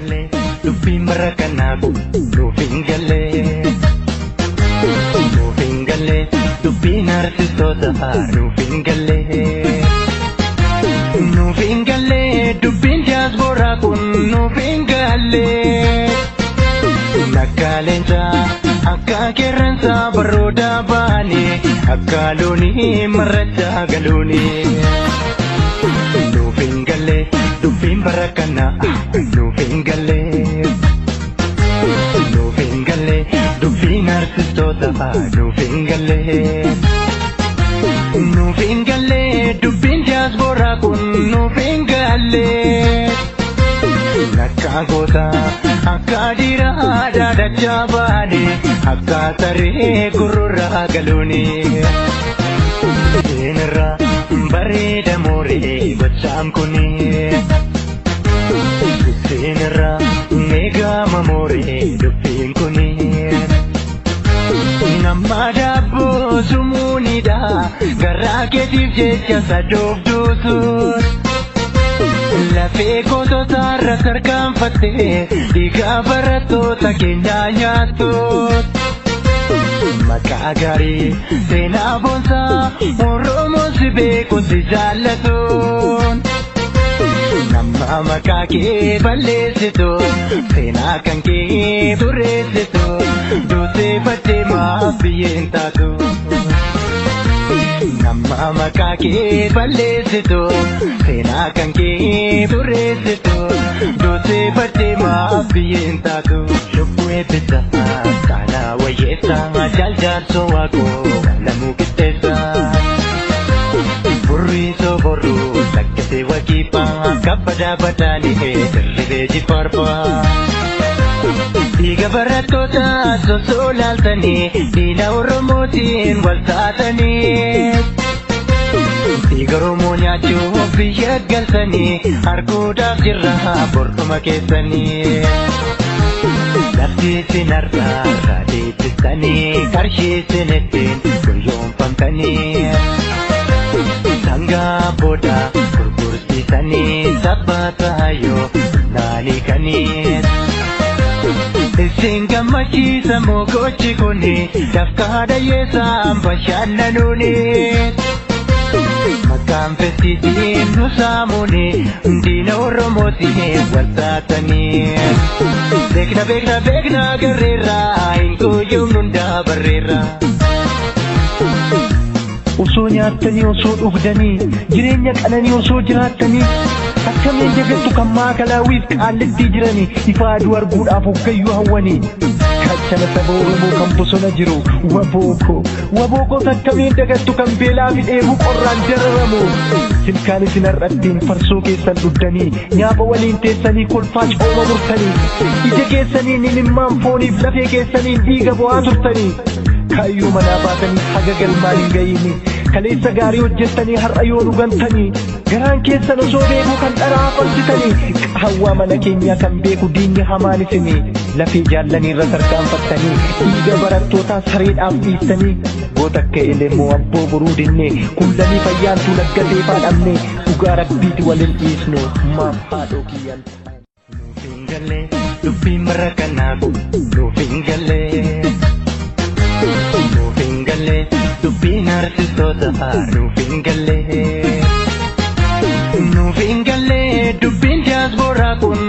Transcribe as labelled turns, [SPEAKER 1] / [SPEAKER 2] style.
[SPEAKER 1] galle dubbi marakana dubbi galle dubbi narsistoota dubbi galle dubbi diaspora kun dubbi galle nakkalensa akka keransa baroda bani akka loni marata galoni dubbi galle dubbi marakana dubbi galle dubbi narsistoota dubbi galle dubbi diaspora kun dubbi galle nakka goota akka dira daadacha baane akka saree gurra galoni seenirra bareeda mooree gochaam kuni seenirra meegaa mooree dubbiin kuni nama dabbo sumuunidha garaa keetiif jecha sadooftuusuun lafee gootota irra tarkaanfattee dhiigaa barattoota keenyaa nyaattuun maqaa gaarii seenaa boonsaa Oromoon si beekuun si jaallatuun nama maqaa kee balleessitu seenaa kan kee tureessitu duutee baddee maaf biyyeen taatu nama maqaa kee balleessitu seenaa kan kee tureessitu duutee baddee maaf biyyeen taatu lubbuu eebbisa kaana wayyeessa jaaljaarso waaqoo lamuu qixxeessa burrii soborruu sakkatee wakiipaa kabbada badaanii sirribee jifaarfaa dhiiga barattoota sosoo laaltanii diina Oromootiin wal taatanii dhiiga Oromoo nyaachuuf biyya galtanii arguudhaaf jirra bortuma keessanii lafti isin har'aa deebistanii qarshii isin ittiin guyyoomfamtanii sangaa booda gurgursiisanii sabbata yoo naanii kanii isin gammachiisa mogochi kuni dafkaa dhayyeessaan bashannanuuni maqaan festiitiin nu saamuni diina Oromootiin wal taatanii beekna garreerraa hin guyyuun hundaa barreerraa osoo nyaatanii osoo dhugdanii jireenya qananii osoo jiraattanii akkamiin jagattu kan maakalaawwiif qaallitti jiranii ifa aduu arguudhaaf hoggayyuu hawwanii kachana saba Oromoo kan bosona jiru wabookoo akkamiin jagattu kan beelaa fi dheebuu qorraan jararamu silkaan isin har'attiin farsoo keessan dhuddanii nyaapa waliin teessanii kolfaa cooma murtanii ija keessaniin imimmaan fooniif lafee keessaniin dhiiga bo'aa turtanii kaayyoo manaa baatanii haga galmaan hin ga'ini kaleessa gaarii hojjettanii har'a yoo dhugantanii garaan keessan osoo beekuu kan dharaa falsitanii qahawwaa mana keenyaa kan beeku diinni hamaan isinii lafee jaallanii irra tarkaanfattanii dhiiga barattootaa sareedhaaf dhiistanii goota akka elemoo abboo boruu dinnee kullanii fayyaantuu laggatee faadhamne dhugaa rabbiiti waliin dhiisnu maaf haadhoo kiyyan dubbii marakanaa dubbii galle dubbi narsistoota dubbi galle dubbi diaspora kun